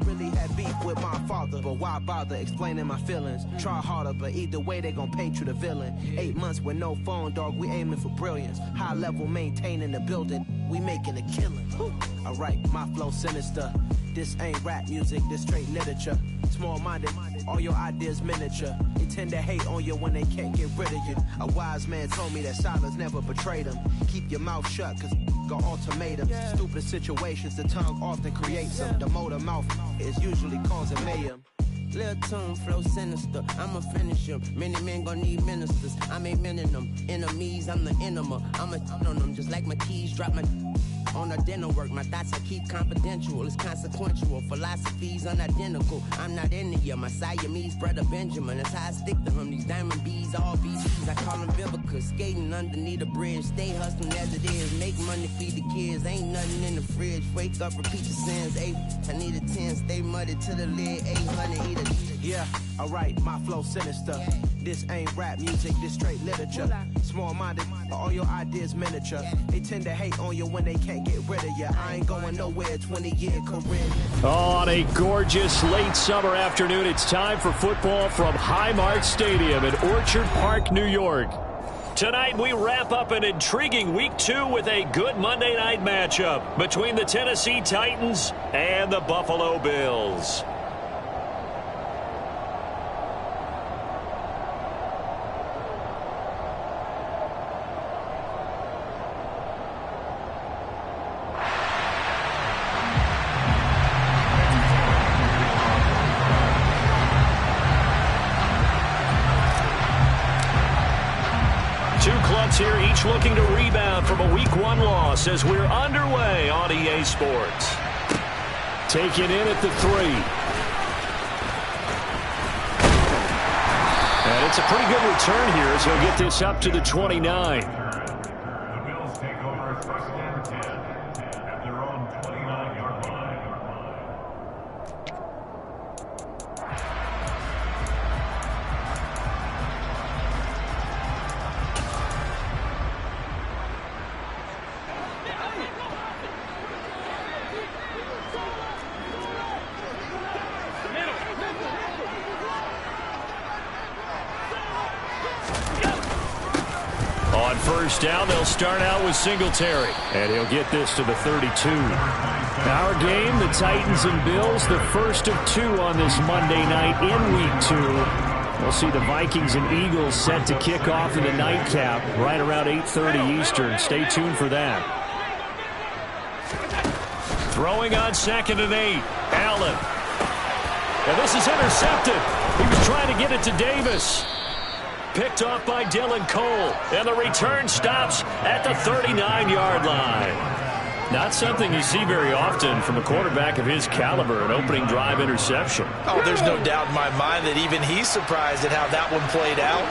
really had beef with my father, but why bother explaining my feelings? Try harder, but either way they gon' paint you the villain. 8 months with no phone, dog, we aiming for brilliance. High level maintaining the building, we making a killing. Alright, my flow sinister. This ain't rap music, this straight literature. Small-minded, all your ideas miniature. They tend to hate on you when they can't get rid of you. A wise man told me that silence never betrayed him. Keep your mouth shut, cause got ultimatums. Stupid situations, the tongue often creates them. The motor mouth is usually causing mayhem. Lil' tune, flow sinister, I'ma finish him. Many men gon' need ministers, I ain't mending them. Enemies, I'm the enema, I'ma on them. Just like my keys, drop my on the dinner work. My thoughts I keep confidential, it's consequential. Philosophies unidentical, I'm not into you. My Siamese brother Benjamin, that's how I stick to him. These diamond bees, all BCs, I call them Vivica. Skating underneath the bridge, stay hustling as it is. Make money, feed the kids, ain't nothing in the fridge. Wake up, repeat the sins, 8, I need a 10, stay muddy to the lid, 800, eat a. Yeah, alright, my flow sinister. This ain't rap music, this straight literature. Small-minded, all your ideas miniature. They tend to hate on you when they can't get rid of you. I ain't going nowhere, 20-year career. On a gorgeous late summer afternoon, it's time for football from Highmark Stadium in Orchard Park, New York. Tonight, we wrap up an intriguing Week 2 with a good Monday night matchup between the Tennessee Titans and the Buffalo Bills. Here, each looking to rebound from a Week 1 loss as we're underway on EA Sports. Taken in at the 3. And it's a pretty good return here as he'll get this up to the 29. The Bills take over first and 10 at their own 29-yard line. First down, they'll start out with Singletary, and he'll get this to the 32. Our game, the Titans and Bills, the first of 2 on this Monday night in Week 2. We'll see the Vikings and Eagles set to kick off in the nightcap right around 8:30 Eastern. Stay tuned for that. Throwing on 2nd and 8, Allen. And this is intercepted. He was trying to get it to Davis. Picked off by Dylan Cole, and the return stops at the 39-yard line. Not something you see very often from a quarterback of his caliber, an opening drive interception. Oh, there's no doubt in my mind that even he's surprised at how that one played out.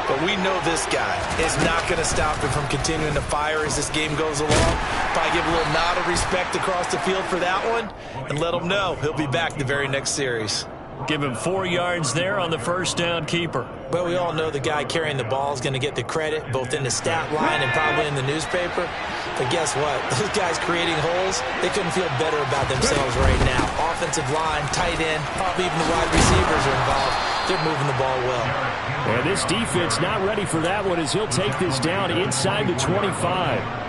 But we know this guy is not going to stop him from continuing to fire as this game goes along. Probably give a little nod of respect across the field for that one, and let him know he'll be back the very next series. Give him 4 yards there on the first down keeper. But we all know the guy carrying the ball is going to get the credit, both in the stat line and probably in the newspaper. But guess what? Those guys creating holes, they couldn't feel better about themselves right now. Offensive line, tight end, probably even the wide receivers are involved. They're moving the ball well. And this defense not ready for that one as he'll take this down inside the 25.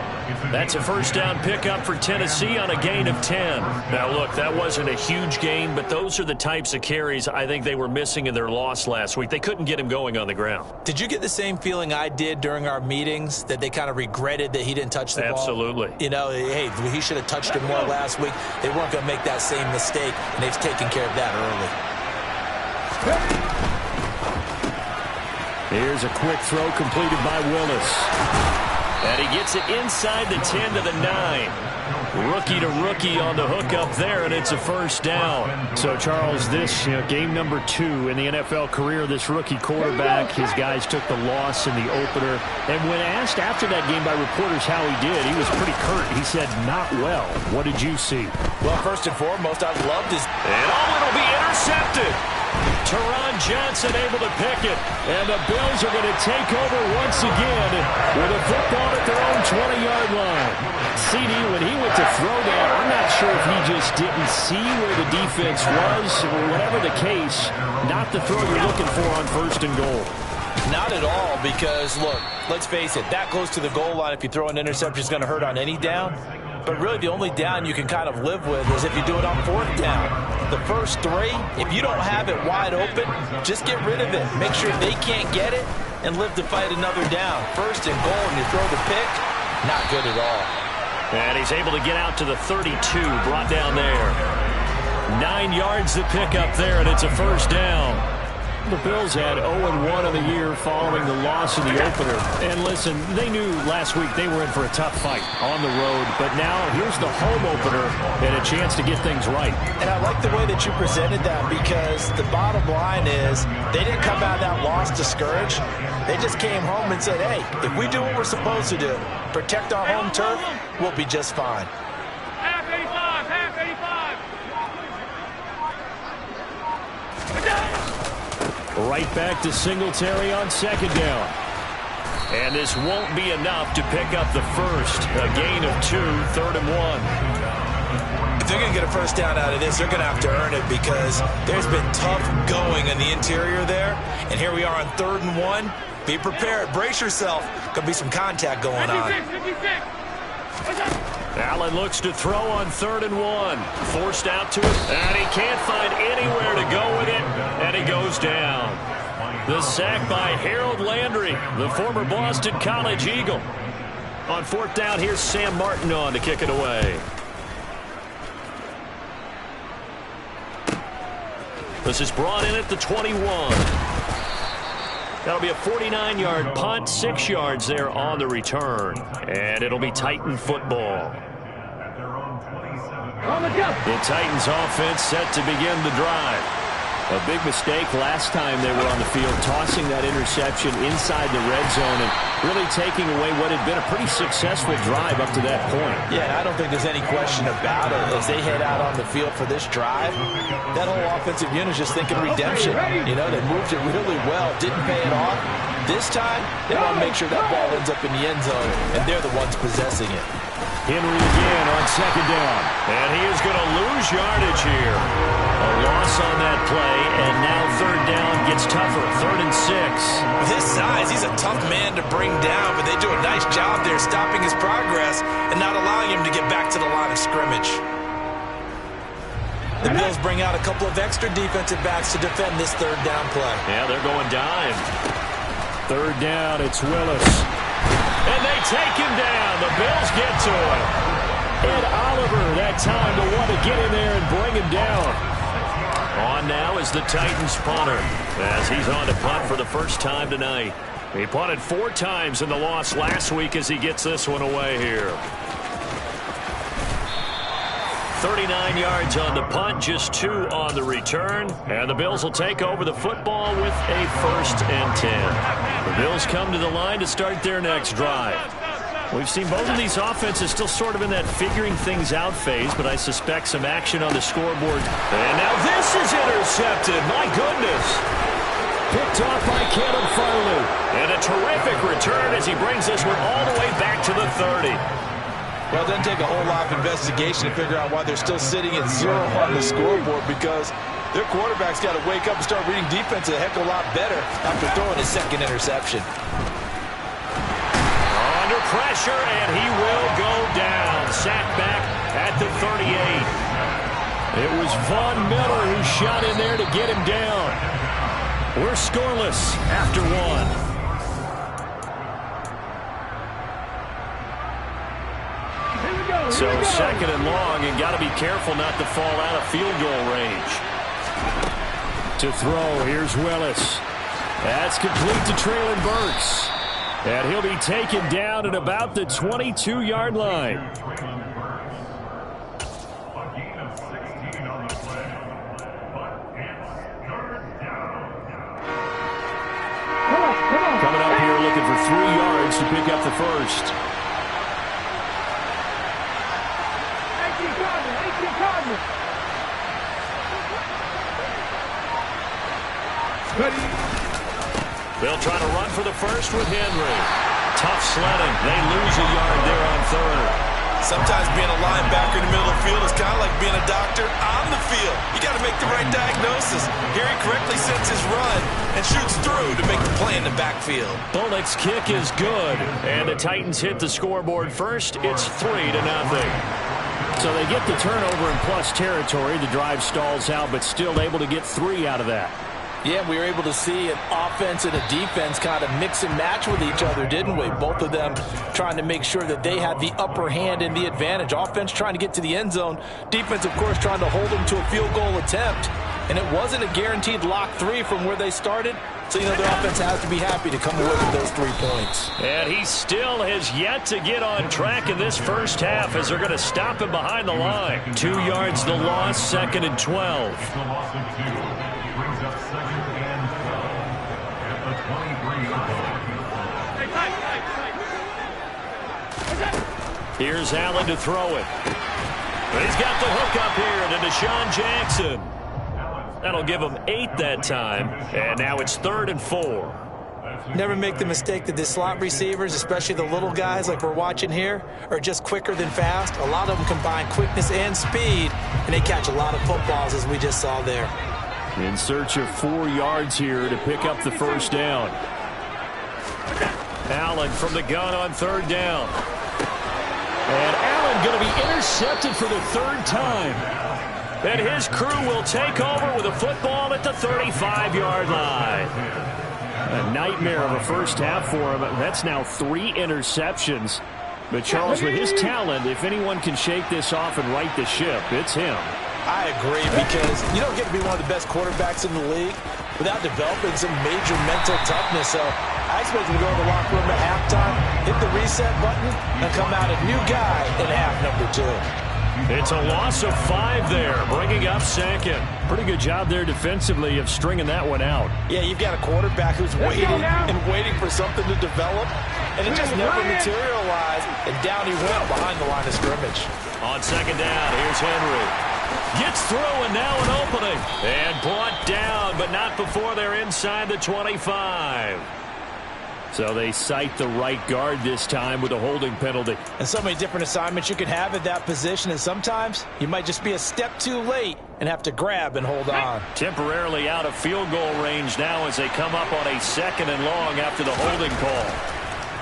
That's a first down pickup for Tennessee on a gain of 10. Now, look, that wasn't a huge gain, but those are the types of carries I think they were missing in their loss last week. They couldn't get him going on the ground. Did you get the same feeling I did during our meetings, that they kind of regretted that he didn't touch the ball? Absolutely. You know, hey, he should have touched it more last week. They weren't going to make that same mistake, and they've taken care of that early. Here's a quick throw completed by Willis. And he gets it inside the 10 to the 9. Rookie to rookie on the hook up there, and it's a first down. So, Charles, this game number 2 in the NFL career, this rookie quarterback, his guys took the loss in the opener. And when asked after that game by reporters how he did, he was pretty curt. He said, not well. What did you see? Well, first and foremost, I loved his... And it'll be intercepted. Teron Johnson able to pick it, and the Bills are going to take over once again with a football at their own 20-yard line. CD, when he went to throw that, I'm not sure if he just didn't see where the defense was, or whatever the case, not the throw you're looking for on 1st and goal. Not at all, because, look, let's face it, that close to the goal line, if you throw an interception, is going to hurt on any down. But really, the only down you can kind of live with is if you do it on 4th down. The first 3, if you don't have it wide open, just get rid of it. Make sure they can't get it and live to fight another down. 1st and goal, and you throw the pick, not good at all. And he's able to get out to the 32, brought down there. 9 yards to pick up there, and it's a 1st down. The Bills had 0-1 on the year following the loss in the opener. And listen, they knew last week they were in for a tough fight on the road. But now here's the home opener and a chance to get things right. And I like the way that you presented that, because the bottom line is they didn't come out of that loss discouraged. They just came home and said, hey, if we do what we're supposed to do, protect our home turf, we'll be just fine. Half 85, half 85. Right back to Singletary on 2nd down. And this won't be enough to pick up the first. A gain of 2, 3rd and 1. If they're going to get a 1st down out of this, they're going to have to earn it, because there's been tough going in the interior there. And here we are on 3rd and 1. Be prepared. Brace yourself. Could be some contact going on. 56. Allen looks to throw on 3rd and 1. Forced out to it, and he can't find anywhere to go with it, and he goes down. The sack by Harold Landry, the former Boston College Eagle. On 4th down, here's Sam Martin on to kick it away. This is brought in at the 21. That'll be a 49-yard punt, 6 yards there on the return. And it'll be Titan football. The Titans offense set to begin the drive. A big mistake last time they were on the field, tossing that interception inside the red zone and really taking away what had been a pretty successful drive up to that point. Yeah, I don't think there's any question about it. As they head out on the field for this drive, that whole offensive unit is just thinking redemption. You know, they moved it really well, didn't pay it off. This time, they want to make sure that ball ends up in the end zone, and they're the ones possessing it. Henry again on 2nd down. And he is going to lose yardage here. A loss on that play, and now 3rd down gets tougher. 3rd and 6. With his size, he's a tough man to bring down, but they do a nice job there stopping his progress and not allowing him to get back to the line of scrimmage. The Bills bring out a couple of extra defensive backs to defend this 3rd down play. Yeah, they're going dime. 3rd down, it's Willis. And they take him down. The Bills get to him. Ed Oliver, that time to want to get in there and bring him down. On now is the Titans punter, as he's on to punt for the first time tonight. He punted 4 times in the loss last week as he gets this one away here. 39 yards on the punt, just 2 on the return. And the Bills will take over the football with a 1st and 10. The Bills come to the line to start their next drive. We've seen both of these offenses still sort of in that figuring things out phase, but I suspect some action on the scoreboard. And now this is intercepted. My goodness. Picked off by Caleb Farley. And a terrific return as he brings this one all the way back to the 30. Well, it doesn't take a whole lot of investigation to figure out why they're still sitting at 0 on the scoreboard, because their quarterback's got to wake up and start reading defense a heck of a lot better after throwing his 2nd interception. Under pressure, and he will go down. Sacked back at the 38. It was Von Miller who shot in there to get him down. We're scoreless after 1. So 2nd and long, and got to be careful not to fall out of field goal range. To throw, here's Willis. That's complete to Traylon Burks. And he'll be taken down at about the 22-yard line. Coming up here looking for 3 yards to pick up the first. They'll try to run for the first with Henry. Tough sledding. They lose a yard there on 3rd. Sometimes being a linebacker in the middle of the field is kind of like being a doctor on the field. You got to make the right diagnosis. Here he correctly sets his run and shoots through to make the play in the backfield. Bullock's kick is good, and the Titans hit the scoreboard first. It's 3-0. So they get the turnover in plus territory. The drive stalls out, but still able to get 3 out of that. Yeah, we were able to see an offense and a defense kind of mix and match with each other, didn't we? Both of them trying to make sure that they had the upper hand and the advantage. Offense trying to get to the end zone. Defense, of course, trying to hold them to a field goal attempt. And it wasn't a guaranteed lock 3 from where they started. So, the offense has to be happy to come away with those 3 points. And he still has yet to get on track in this first half as they're going to stop him behind the line. 2 yards the loss, 2nd and 12. The loss of 2 brings up 2nd and 12 at the 23-yard line. Here's Allen to throw it. He's got the hook up here to Deshaun Jackson. That'll give him 8 that time, and now it's 3rd and 4. Never make the mistake that the slot receivers, especially the little guys like we're watching here, are just quicker than fast. A lot of them combine quickness and speed, and they catch a lot of footballs, as we just saw there. In search of 4 yards here to pick up the first down. Allen from the gun on 3rd down. And Allen going to be intercepted for the 3rd time. And his crew will take over with a football at the 35-yard line. A nightmare of a first half for him. That's now 3 interceptions. But Charles, with his talent, if anyone can shake this off and right the ship, it's him. I agree, because you don't get to be one of the best quarterbacks in the league without developing some major mental toughness. So I expect him to go in the locker room at halftime, hit the reset button, and come out a new guy in half number 2. It's a loss of 5 there, bringing up 2nd. Pretty good job there defensively of stringing that one out. Yeah, you've got a quarterback who's waiting and waiting for something to develop, and it just never materialized, and down he went behind the line of scrimmage. On 2nd down, here's Henry. Gets through, and now an opening. And brought down, but not before they're inside the 25. So they cite the right guard this time with a holding penalty. And so many different assignments you could have at that position, and sometimes you might just be a step too late and have to grab and hold on. Temporarily out of field goal range now as they come up on a 2nd and long after the holding call.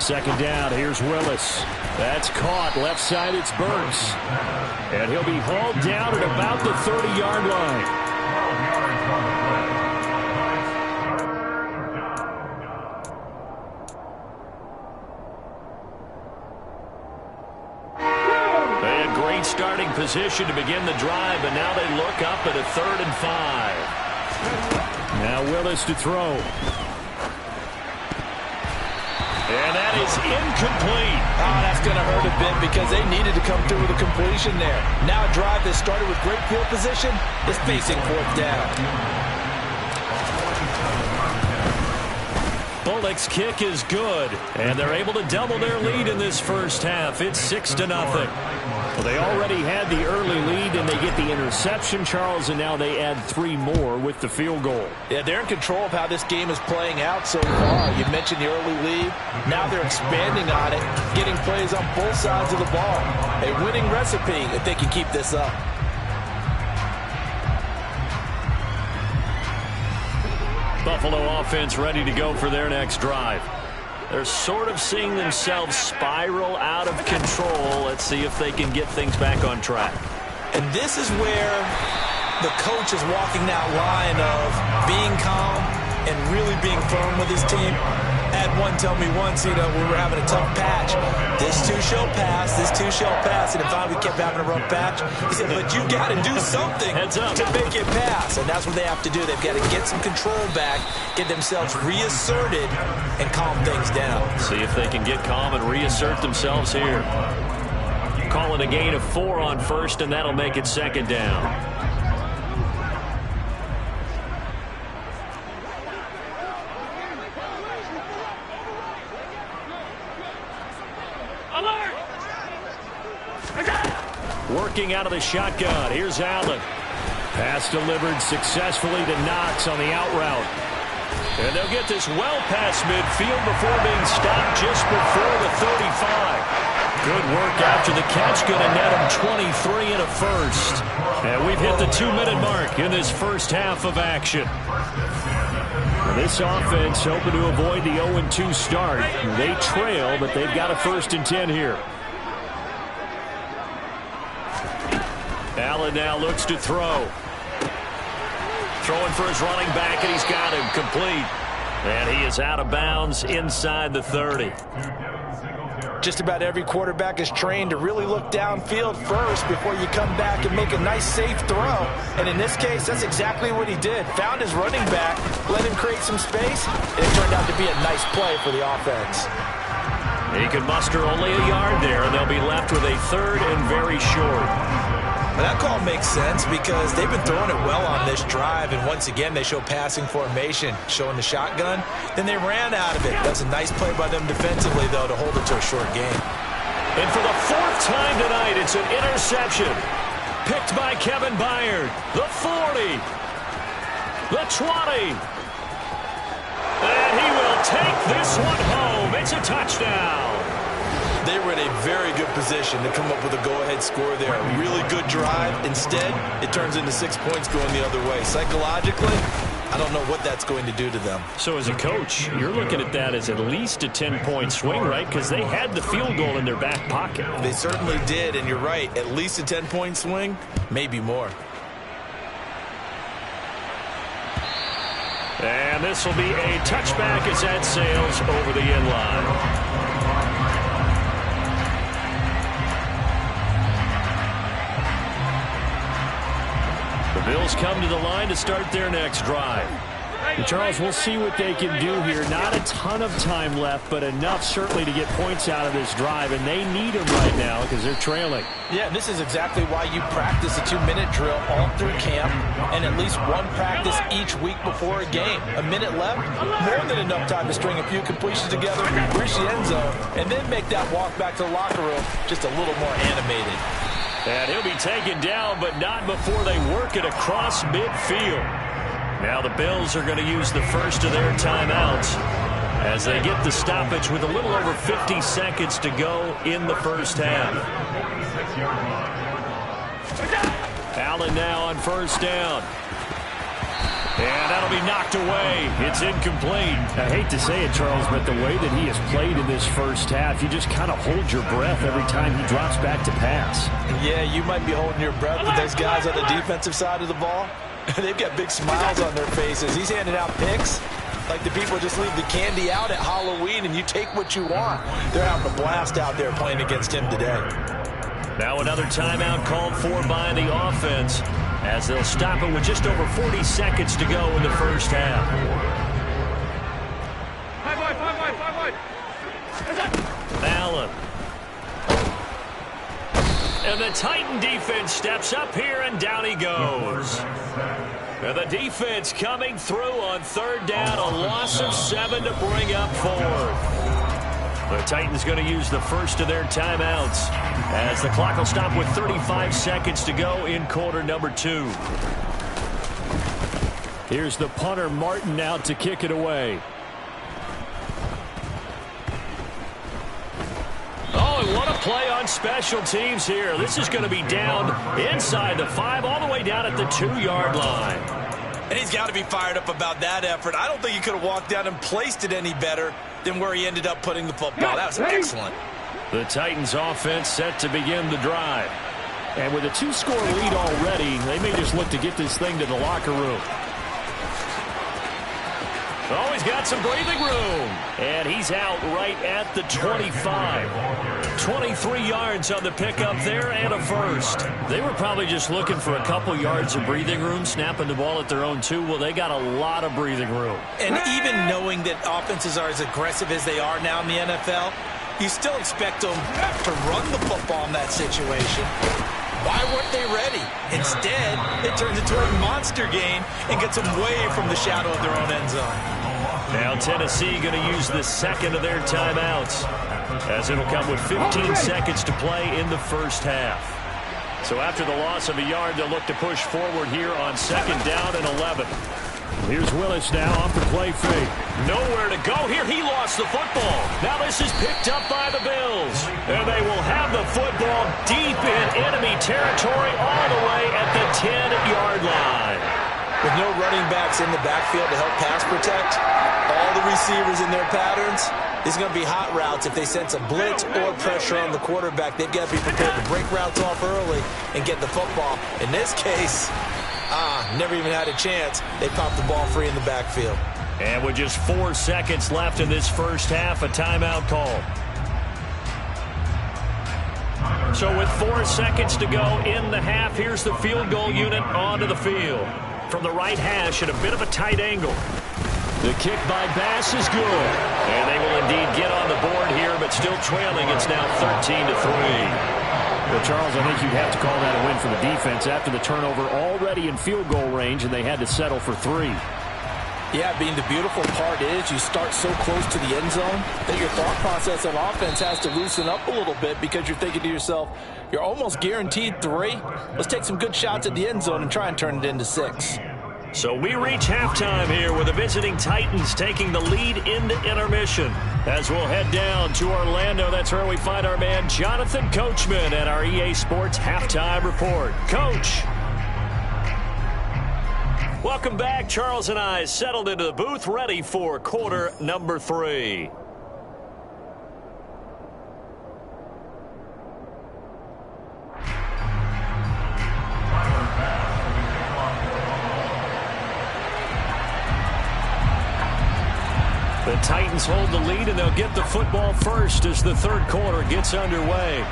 2nd down, here's Willis. That's caught. Left side, it's Burks. And he'll be hauled down at about the 30-yard line. Starting position to begin the drive, but now they look up at a 3rd and 5. Now Willis to throw. And that is incomplete. Oh, that's going to hurt a bit because they needed to come through with a completion there. Now a drive that started with great field position is facing 4th down. Bullock's kick is good, and they're able to double their lead in this first half. It's 6-0. Well, they already had the early lead, and they get the interception, Charles, and now they add 3 more with the field goal. Yeah, they're in control of how this game is playing out so far. You mentioned the early lead. Now they're expanding on it, getting plays on both sides of the ball. A winning recipe if they can keep this up. Buffalo offense ready to go for their next drive. They're sort of seeing themselves spiral out of control. Let's see if they can get things back on track. And this is where the coach is walking that line of being calm and really being firm with his team. I had one tell me once, we were having a tough patch. This too shall pass, this too shall pass. And if we kept having a rough patch, he said, but you got to do something to make it pass. And that's what they have to do. They've got to get some control back, get themselves reasserted, and calm things down. See if they can get calm and reassert themselves here. Call it a gain of 4 on 1st, and that'll make it 2nd down. Working out of the shotgun. Here's Allen. Pass delivered successfully to Knox on the out route. And they'll get this well past midfield before being stopped just before the 35. Good work after the catch. Going to net him 23 and a first. And we've hit the 2-minute mark in this first half of action. This offense hoping to avoid the 0-2 start. They trail, but they've got a 1st and 10 here. Allen now looks to throw. Throwing for his running back, and he's got him complete. And he is out of bounds inside the 30. Just about every quarterback is trained to really look downfield first before you come back and make a nice, safe throw. And in this case, that's exactly what he did. Found his running back, let him create some space, and it turned out to be a nice play for the offense. He can muster only a yard there, and they'll be left with a 3rd and very short. Well, that call makes sense because they've been throwing it well on this drive, and once again they show passing formation, showing the shotgun. Then they ran out of it. That's a nice play by them defensively, though, to hold it to a short game. And for the 4th time tonight, it's an interception. Picked by Kevin Byard. The 40. The 20. And he will take this one home. It's a touchdown. They were in a very good position to come up with a go-ahead score there. A really good drive. Instead, it turns into 6 points going the other way. Psychologically, I don't know what that's going to do to them. So as a coach, you're looking at that as at least a 10-point swing, right? Because they had the field goal in their back pocket. They certainly did, and you're right. At least a 10-point swing, maybe more. And this will be a touchback as that sails over the end line. The Bills come to the line to start their next drive. And Charles, we'll see what they can do here. Not a ton of time left, but enough certainly to get points out of this drive, and they need them right now because they're trailing. Yeah, this is exactly why you practice a 2-minute drill all through camp and at least one practice each week before a game. A minute left, more than enough time to string a few completions together, reach the end zone, and then make that walk back to the locker room just a little more animated. And he'll be taken down, but not before they work it across midfield. Now the Bills are going to use the first of their timeouts as they get the stoppage with a little over 50 seconds to go in the first half. Allen now on 1st down. And that'll be knocked away. It's incomplete. I hate to say it, Charles, but the way that he has played in this first half, you just kind of hold your breath every time he drops back to pass. Yeah, you might be holding your breath, but those guys on the defensive side of the ball, they've got big smiles on their faces. He's handing out picks like the people just leave the candy out at Halloween and you take what you want. They're having a blast out there playing against him today. Now another timeout called for by the offense as they'll stop it with just over 40 seconds to go in the first half. Allen. And the Titan defense steps up here, and down he goes. And the defense coming through on 3rd down, a loss of 7 to bring up 4th. The Titans going to use the first of their timeouts as the clock will stop with 35 seconds to go in quarter number 2. Here's the punter, Martin, out to kick it away. Oh, and what a play on special teams here. This is going to be down inside the 5, all the way down at the 2-yard line. And he's got to be fired up about that effort. I don't think he could have walked down and placed it any better than where he ended up putting the football. That was excellent. The Titans offense set to begin the drive. And with a 2-score lead already, they may just look to get this thing to the locker room. Oh, he's got some breathing room. And he's out right at the 25. 23 yards on the pickup there and a first. They were probably just looking for a couple yards of breathing room, snapping the ball at their own 2. Well, they got a lot of breathing room. And even knowing that offenses are as aggressive as they are now in the NFL, you still expect them to run the football in that situation. Why weren't they ready? Instead, it turns into a monster game and gets them way from the shadow of their own end zone. Now Tennessee going to use the second of their timeouts as it'll come with 15 seconds to play in the first half. So after the loss of a yard, they'll look to push forward here on 2nd down and 11. Here's Willis now off the play fake. Nowhere to go here. He lost the football. Now this is picked up by the Bills. And they will have the football deep in enemy territory all the way at the 10-yard line. With no running backs in the backfield to help pass protect, all the receivers in their patterns, these are going to be hot routes. If they sense a blitz or pressure on the quarterback, they've got to be prepared to break routes off early and get the football. In this case, never even had a chance. They popped the ball free in the backfield. And with just 4 seconds left in this first half, a timeout call. So with 4 seconds to go in the half, here's the field goal unit onto the field. From the right hash at a bit of a tight angle. The kick by Bass is good. And they will indeed get on the board here, but still trailing. It's now 13-3. Well, Charles, I think you'd have to call that a win for the defense after the turnover already in field goal range, and they had to settle for 3. Yeah, Bean, the beautiful part is you start so close to the end zone that your thought process on offense has to loosen up a little bit because you're thinking to yourself, you're almost guaranteed 3. Let's take some good shots at the end zone and try and turn it into 6. So we reach halftime here with the visiting Titans taking the lead into intermission. As we'll head down to Orlando, that's where we find our man Jonathan Coachman at our EA Sports Halftime Report. Coach. Welcome back. Charles and I settled into the booth, ready for quarter number 3. The Titans hold the lead, and they'll get the football first as the third quarter gets underway.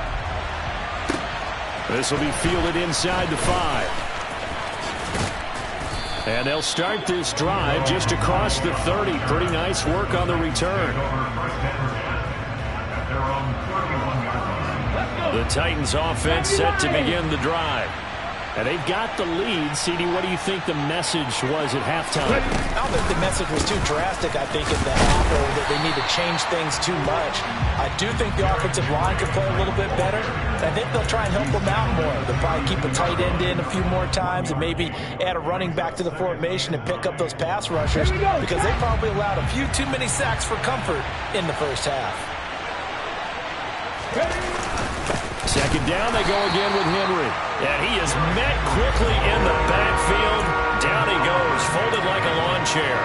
This will be fielded inside the 5. And they'll start this drive just across the 30. Pretty nice work on the return. The Titans offense set to begin the drive. And they've got the lead. CD, what do you think the message was at halftime? I don't think the message was too drastic, I think, in the half, or that they need to change things too much. I do think the offensive line could play a little bit better. I think they'll try and help them out more. They'll probably keep a tight end in a few more times and maybe add a running back to the formation and pick up those pass rushers because they probably allowed a few too many sacks for comfort in the first half. Second down, they go again with Henry. And he is met quickly in the backfield. Down he goes, folded like a lawn chair.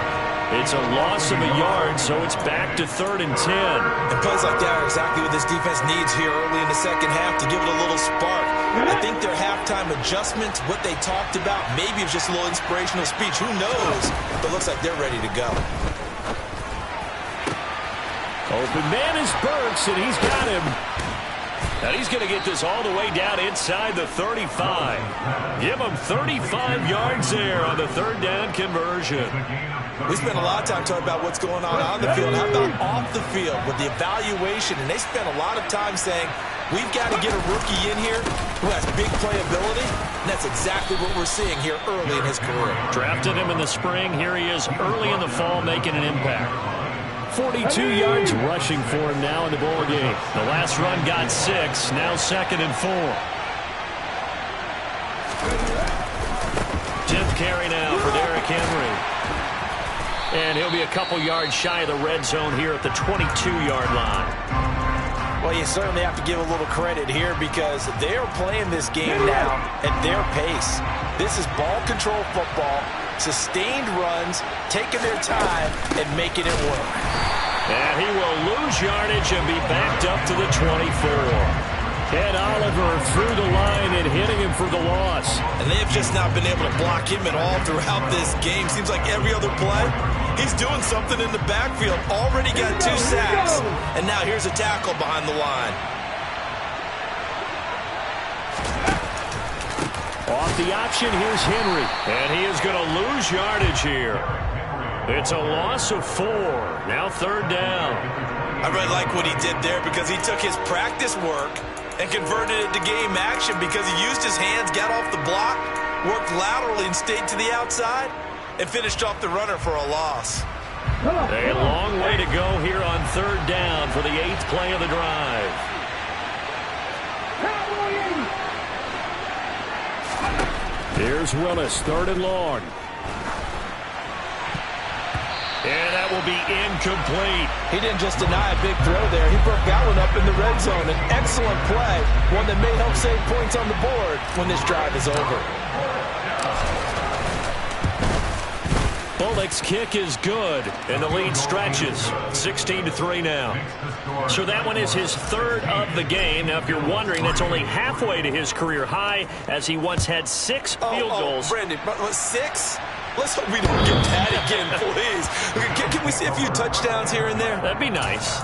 It's a loss of a yard, so it's back to 3rd and 10. And plays like that are exactly what this defense needs here early in the second half to give it a little spark. I think their halftime adjustments, what they talked about, maybe it was just a little inspirational speech. Who knows? But it looks like they're ready to go. Open man is Burks, and he's got him. And he's going to get this all the way down inside the 35. Give him 35 yards there on the third down conversion. We spent a lot of time talking about what's going on the field. How about off the field with the evaluation? And they spent a lot of time saying, we've got to get a rookie in here who has big playability. And that's exactly what we're seeing here early in his career. Drafted him in the spring. Here he is early in the fall making an impact. 42 yards rushing for him now in the ball game. The last run got 6. Now 2nd and 4. 10th carry now for Derrick Henry. And he'll be a couple yards shy of the red zone here at the 22-yard line. Well, you certainly have to give a little credit here because they're playing this game now at their pace. This is ball control football, sustained runs, taking their time, and making it work. And he will lose yardage and be backed up to the 24. Ed Oliver through the line and hitting him for the loss. And they've just not been able to block him at all throughout this game. Seems like every other play, he's doing something in the backfield. Already got 2 sacks. And now here's a tackle behind the line. Off the option, here's Henry. And he is going to lose yardage here. It's a loss of 4. Now 3rd down. I really like what he did there because he took his practice work and converted it to game action because he used his hands, got off the block, worked laterally and stayed to the outside, and finished off the runner for a loss. A long way to go here on 3rd down for the 8th play of the drive. Here's Willis, 3rd and long. be incomplete. He didn't just deny a big throw there. He broke that one up in the red zone. An excellent play, one that may help save points on the board when this drive is over. Bullock's kick is good, and the lead stretches. 16-3 now. So that one is his third of the game. Now, if you're wondering, that's only halfway to his career high, as he once had 6 field goals. Brandon, 6? Let's hope we don't get that again, please. Can we see a few touchdowns here and there? That'd be nice.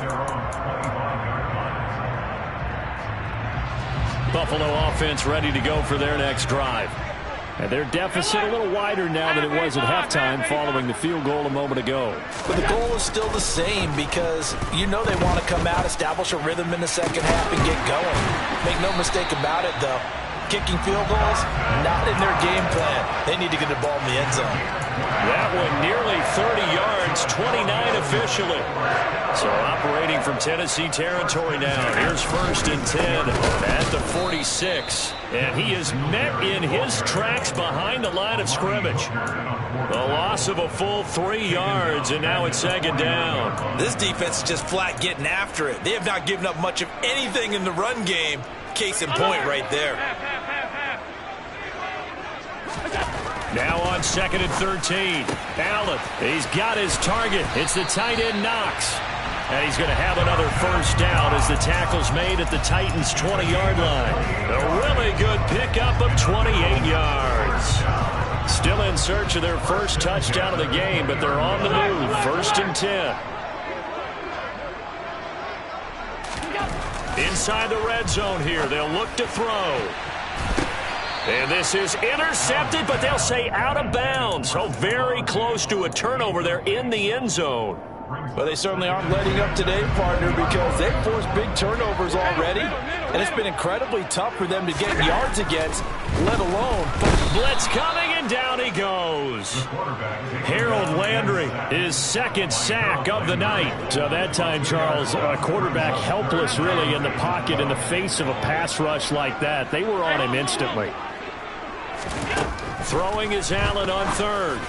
Buffalo offense ready to go for their next drive. And their deficit a little wider now than it was at halftime following the field goal a moment ago. But the goal is still the same because you know they want to come out, establish a rhythm in the second half, and get going. Make no mistake about it, though. Kicking field goals, not in their game plan. They need to get the ball in the end zone. That one nearly 30 yards, 29 officially. So operating from Tennessee territory now. Here's 1st and 10 at the 46. And he is met in his tracks behind the line of scrimmage. The loss of a full 3 yards, and now it's 2nd down. This defense is just flat getting after it. They have not given up much of anything in the run game. Case in point right there. Now on 2nd and 13. Allen, he's got his target. It's the tight end Knox. And he's going to have another 1st down as the tackle's made at the Titans' 20-yard line. A really good pickup of 28 yards. Still in search of their first touchdown of the game, but they're on the move. 1st and 10. Inside the red zone here. They'll look to throw. And this is intercepted, but they'll say out of bounds. So very close to a turnover there in the end zone. Well, they certainly aren't letting up today, partner, because they've forced big turnovers already. And it's been incredibly tough for them to get yards against, let alone. Blitz coming, and down he goes. Harold Landry, his 2nd sack of the night. So that time, Charles, a quarterback helpless really in the pocket in the face of a pass rush like that. They were on him instantly. Throwing is Allen on 3rd.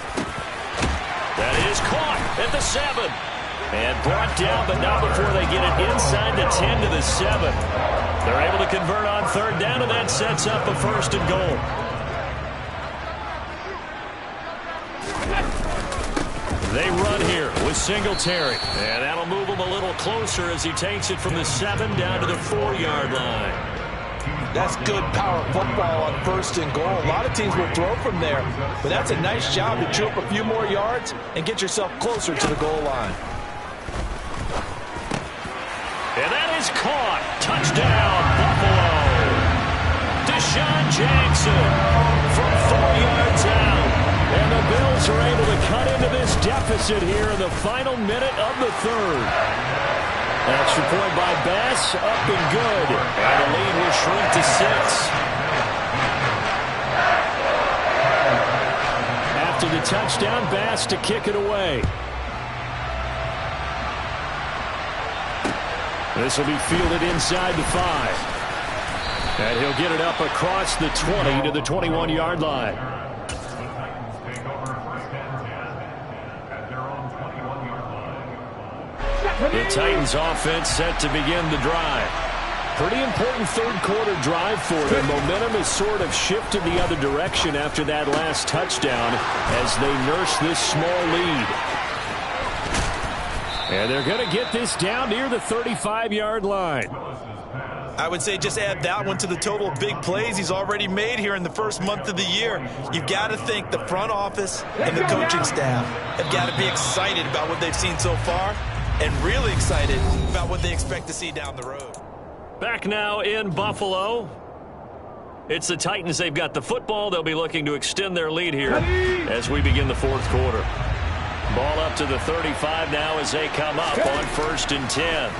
That is caught at the 7. And brought down, but not before they get it inside the 10 to the 7. They're able to convert on 3rd down, and that sets up a 1st and goal. They run here with Singletary. And that'll move him a little closer as he takes it from the 7 down to the 4-yard line. That's good power football on 1st and goal. A lot of teams will throw from there, but that's a nice job to chew up a few more yards and get yourself closer to the goal line. And that is caught. Touchdown, Buffalo. Deshaun Jackson from 4 yards out. And the Bills are able to cut into this deficit here in the final minute of the 3rd. Extra point by Bass, up and good. And the lead will shrink to 6. After the touchdown, Bass to kick it away. This will be fielded inside the 5. And he'll get it up across the 20 to the 21-yard line. The Titans offense set to begin the drive. Pretty important 3rd quarter drive for them. Momentum has sort of shifted the other direction after that last touchdown as they nurse this small lead. And they're going to get this down near the 35-yard line. I would say just add that one to the total of big plays he's already made here in the first month of the year. You've got to think the front office and the coaching staff have got to be excited about what they've seen so far and really excited about what they expect to see down the road. Back now in Buffalo. It's the Titans. They've got the football. They'll be looking to extend their lead here as we begin the 4th quarter. Ball up to the 35 now as they come up on 1st and 10.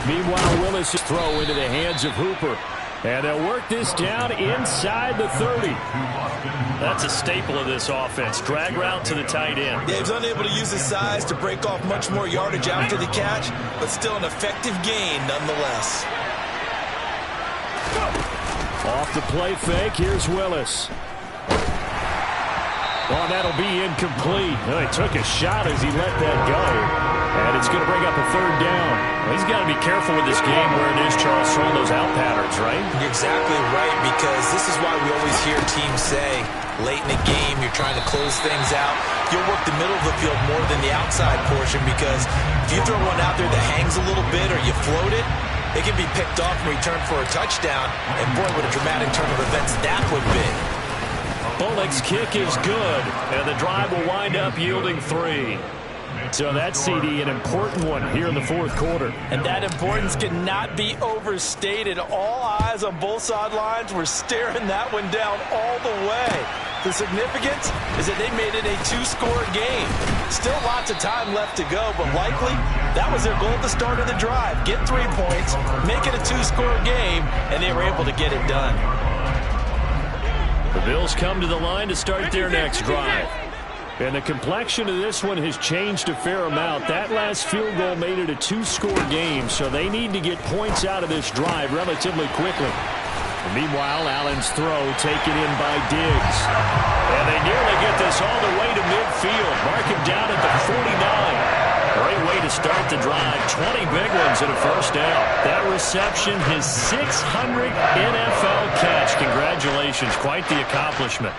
Meanwhile, Willis' throw into the hands of Hooper. And they'll work this down inside the 30. That's a staple of this offense. Drag route to the tight end. Yeah, he's unable to use his size to break off much more yardage after the catch, but still an effective gain nonetheless. Off the play fake, here's Willis. Oh, that'll be incomplete. Oh, he took a shot as he let that go. And it's going to bring up a third down. Well, he's got to be careful with this game where it is, Charles, throwing those out patterns, right? You're exactly right, because this is why we always hear teams say, late in the game, you're trying to close things out. You'll work the middle of the field more than the outside portion, because if you throw one out there that hangs a little bit or you float it, it can be picked off and returned for a touchdown. And boy, what a dramatic turn of events that would be. Bullock's kick is good, and the drive will wind up yielding 3. So that's, CD, an important one here in the fourth quarter. And that importance cannot be overstated. All eyes on both sidelines were staring that one down all the way. The significance is that they made it a 2-score game. Still lots of time left to go, but likely that was their goal at the start of the drive. Get 3 points, make it a 2-score game, and they were able to get it done. The Bills come to the line to start their next drive. And the complexion of this one has changed a fair amount. That last field goal made it a 2-score game, so they need to get points out of this drive relatively quickly. And meanwhile, Allen's throw taken in by Diggs. And they nearly get this all the way to midfield. Mark him down at the 49. Great way to start the drive. 20 big ones and a first down. That reception, his 600th NFL catch. Congratulations. Quite the accomplishment.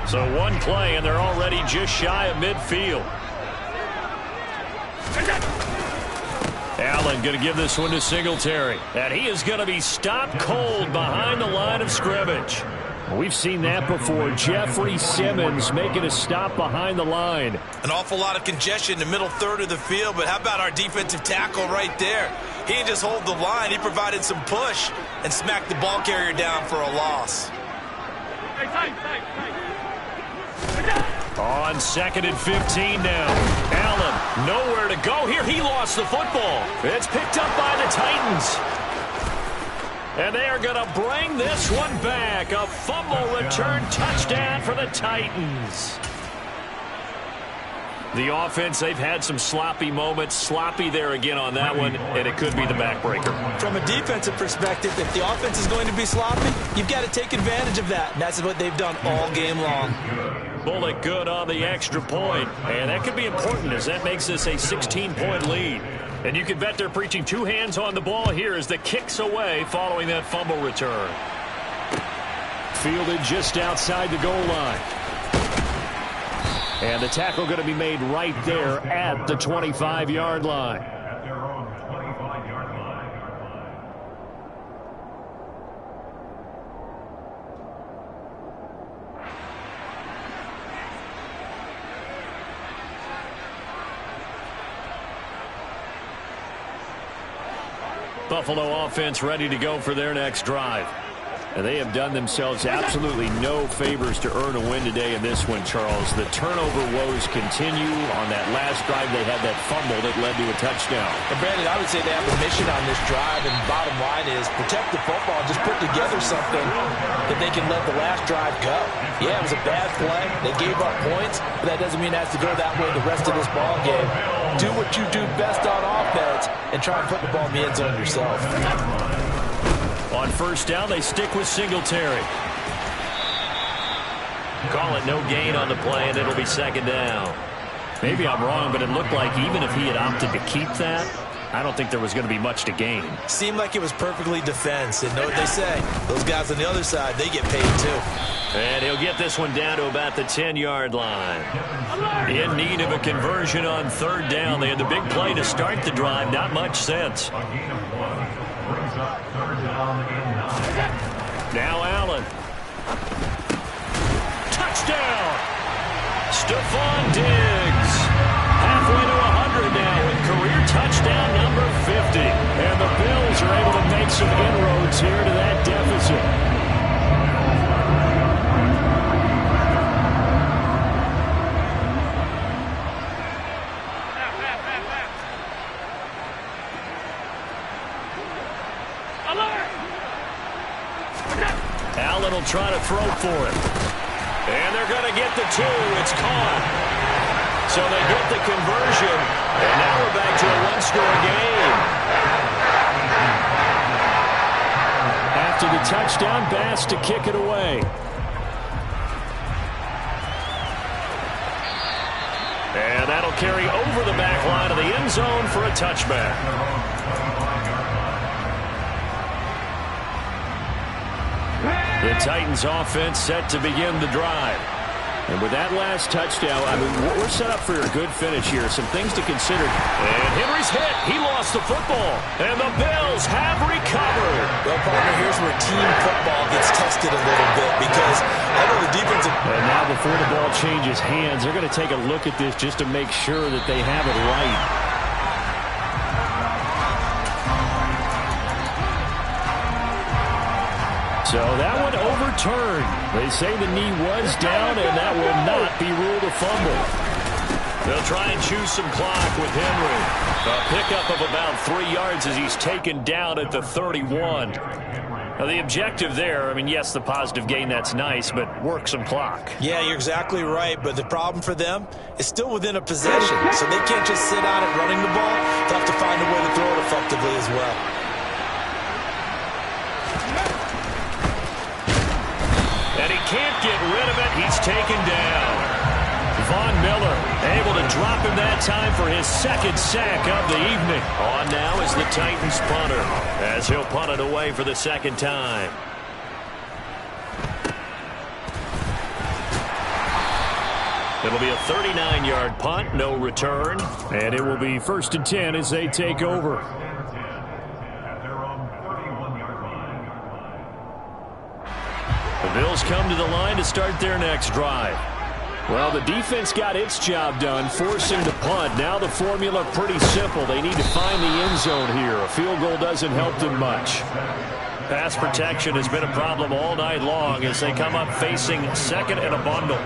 So one play, and they're already just shy of midfield. Allen going to give this one to Singletary. And he is going to be stopped cold behind the line of scrimmage. We've seen that before. Jeffrey Simmons making a stop behind the line. An awful lot of congestion in the middle third of the field, but how about our defensive tackle right there? He didn't just hold the line. He provided some push and smacked the ball carrier down for a loss. On 2nd and 15 now. Allen, nowhere to go here. He lost the football. It's picked up by the Titans. And they are going to bring this one back. A fumble return touchdown for the Titans. The offense, they've had some sloppy moments. Sloppy there again on that one, and it could be the backbreaker. From a defensive perspective, if the offense is going to be sloppy, you've got to take advantage of that. And that's what they've done all game long. Bullock good on the extra point. And that could be important as that makes this a 16-point lead. And you can bet they're preaching 2 hands on the ball here as the kick's away following that fumble return. Fielded just outside the goal line. And the tackle going to be made right there at the 25-yard line. At their own 25-yard line. Buffalo offense ready to go for their next drive. And they have done themselves absolutely no favors to earn a win today in this one, Charles. The turnover woes continue. On that last drive, they had that fumble that led to a touchdown. And Brandon, I would say they have a mission on this drive, and bottom line is protect the football, just put together something that they can let the last drive go. Yeah, it was a bad play. They gave up points, but that doesn't mean it has to go that way the rest of this ball game. Do what you do best on offense and try and put the ball in the end zone yourself. On first down, they stick with Singletary. Call it no gain on the play, and it'll be 2nd down. Maybe I'm wrong, but it looked like even if he had opted to keep that, I don't think there was going to be much to gain. Seemed like it was perfectly defense. And know what they say, those guys on the other side, they get paid too. And he'll get this one down to about the 10-yard line. In need of a conversion on 3rd down. They had the big play to start the drive. Not much sense. Now Allen. Touchdown! Stephon Diggs. Halfway to 100 now with career touchdown number 50. And the Bills are able to make some inroads here to that deficit. Allen will try to throw for it. And they're going to get the 2. It's caught. So they get the conversion. And now we're back to a 1-score game. After to the touchdown. Bass to kick it away. And that'll carry over the back line of the end zone for a touchback. The Titans offense set to begin the drive. And with that last touchdown, I mean, we're set up for a good finish here. Some things to consider. And Henry's hit. He lost the football. And the Bills have recovered. Well, partner, here's where team football gets tested a little bit because I know the defensive... And now before the ball changes hands, they're going to take a look at this just to make sure that they have it right. So that one overturned. They say the knee was down, and that will not be ruled a fumble. They'll try and choose some clock with Henry. A pickup of about 3 yards as he's taken down at the 31. Now, the objective there, I mean, yes, the positive gain, that's nice, but work some clock. Yeah, you're exactly right, but the problem for them is still within a possession, so they can't just sit on it running the ball. They'll have to find a way to throw it effectively as well. And he can't get rid of it. He's taken down. Von Miller able to drop him that time for his second sack of the evening. On now is the Titans punter as he'll punt it away for the second time. It'll be a 39-yard punt, no return. And it will be 1st and 10 as they take over. The Bills come to the line to start their next drive. Well, the defense got its job done, forcing the punt. Now the formula pretty simple. They need to find the end zone here. A field goal doesn't help them much. Pass protection has been a problem all night long as they come up facing second and a bundle.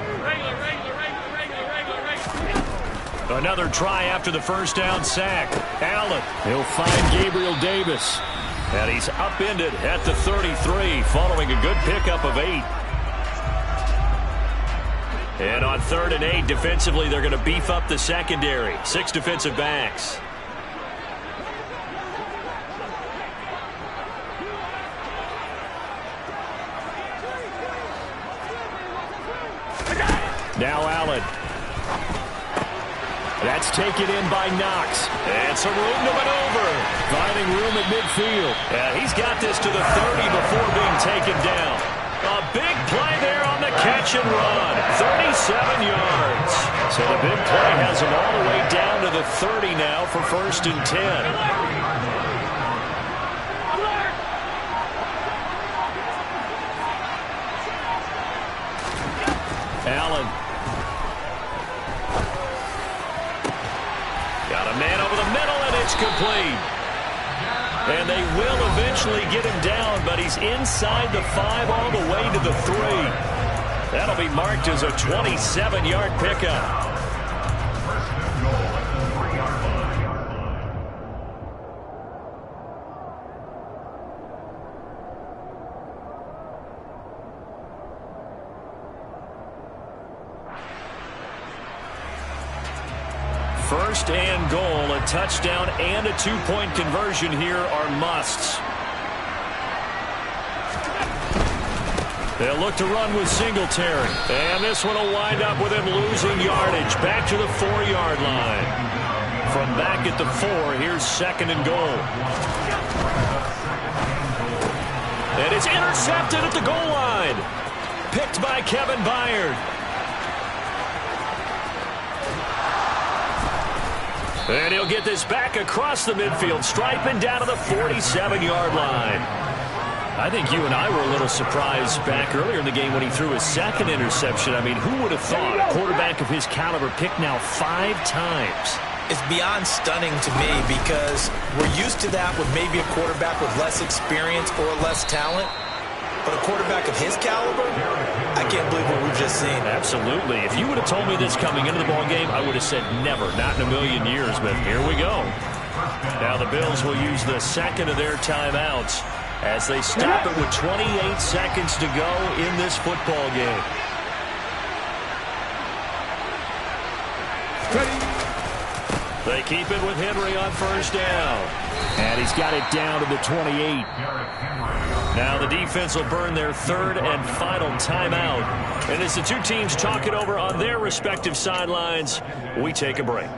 Another try after the first down sack. Allen, he'll find Gabriel Davis. And he's upended at the 33 following a good pickup of 8. And on 3rd and 8, defensively, they're going to beef up the secondary. 6 defensive backs. Now Allen. That's taken in by Knox. And some room to maneuver. Finding room at midfield. Yeah, he's got this to the 30 before being taken down. A big play there on the catch and run. 37 yards. So the big play has him all the way down to the 30 now for 1st and 10. Allen. Got a man over the middle, and it's complete. And they will eventually get him down, but he's inside the 5 all the way to the 3. That'll be marked as a 27-yard pickup. First and goal, a touchdown and a 2-point conversion here are musts. They'll look to run with Singletary. And this one will wind up with him losing yardage. Back to the 4-yard line. From back at the 4, here's 2nd and goal. And it's intercepted at the goal line. Picked by Kevin Byard. And he'll get this back across the midfield stripe and down to the 47-yard line. I think you and I were a little surprised back earlier in the game when he threw his 2nd interception. I mean, who would have thought a quarterback of his caliber picked now 5 times? It's beyond stunning to me because we're used to that with maybe a quarterback with less experience or less talent. But a quarterback of his caliber, I can't believe what we've just seen. Absolutely. If you would have told me this coming into the ballgame, I would have said never, not in a million years. But here we go. Now the Bills will use the 2nd of their timeouts as they stop it with 28 seconds to go in this football game. They keep it with Henry on first down. And he's got it down to the 28. Now the defense will burn their third and final timeout. And as the two teams talk it over on their respective sidelines, we take a break.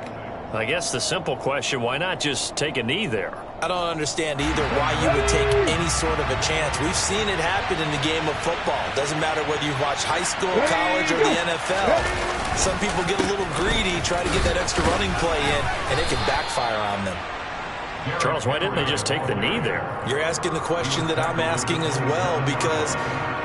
I guess the simple question, why not just take a knee there? I don't understand either why you would take any sort of a chance. We've seen it happen in the game of football. Doesn't matter whether you watch high school, college, or the NFL. Some people get a little greedy, try to get that extra running play in, and it can backfire on them. Charles, why didn't they just take the knee there? You're asking the question that I'm asking as well, because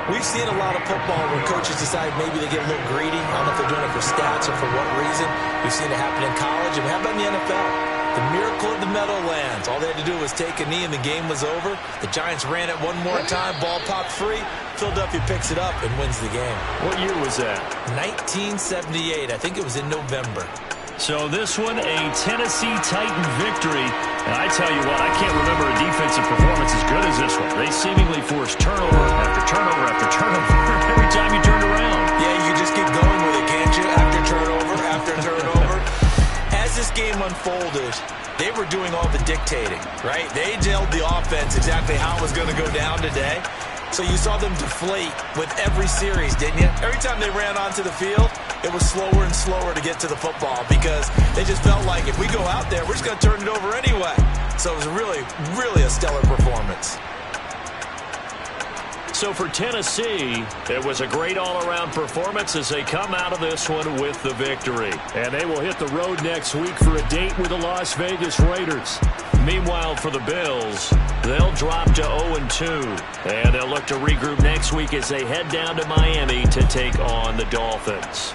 we've seen a lot of football where coaches decide maybe they get a little greedy. I don't know if they're doing it for stats or for what reason. We've seen it happen in college, and how about in the NFL? The miracle of the Meadowlands. All they had to do was take a knee and the game was over. The Giants ran it one more time. Ball popped free. Philadelphia picks it up and wins the game. What year was that? 1978. I think it was in November. So this one, a Tennessee Titan victory. And I tell you what, I can't remember a defensive performance as good as this one. They seemingly forced turnover after turnover after turnover every time you turned around. Yeah, you can just keep going with it, can't you? After turnover, after turnover. As this game unfolded, they were doing all the dictating, right? They told the offense exactly how it was going to go down today. So you saw them deflate with every series, didn't you? Every time they ran onto the field, it was slower and slower to get to the football because they just felt like if we go out there, we're just going to turn it over anyway. So it was really, really a stellar performance. So for Tennessee, it was a great all-around performance as they come out of this one with the victory. And they will hit the road next week for a date with the Las Vegas Raiders. Meanwhile, for the Bills, they'll drop to 0-2. And they'll look to regroup next week as they head down to Miami to take on the Dolphins.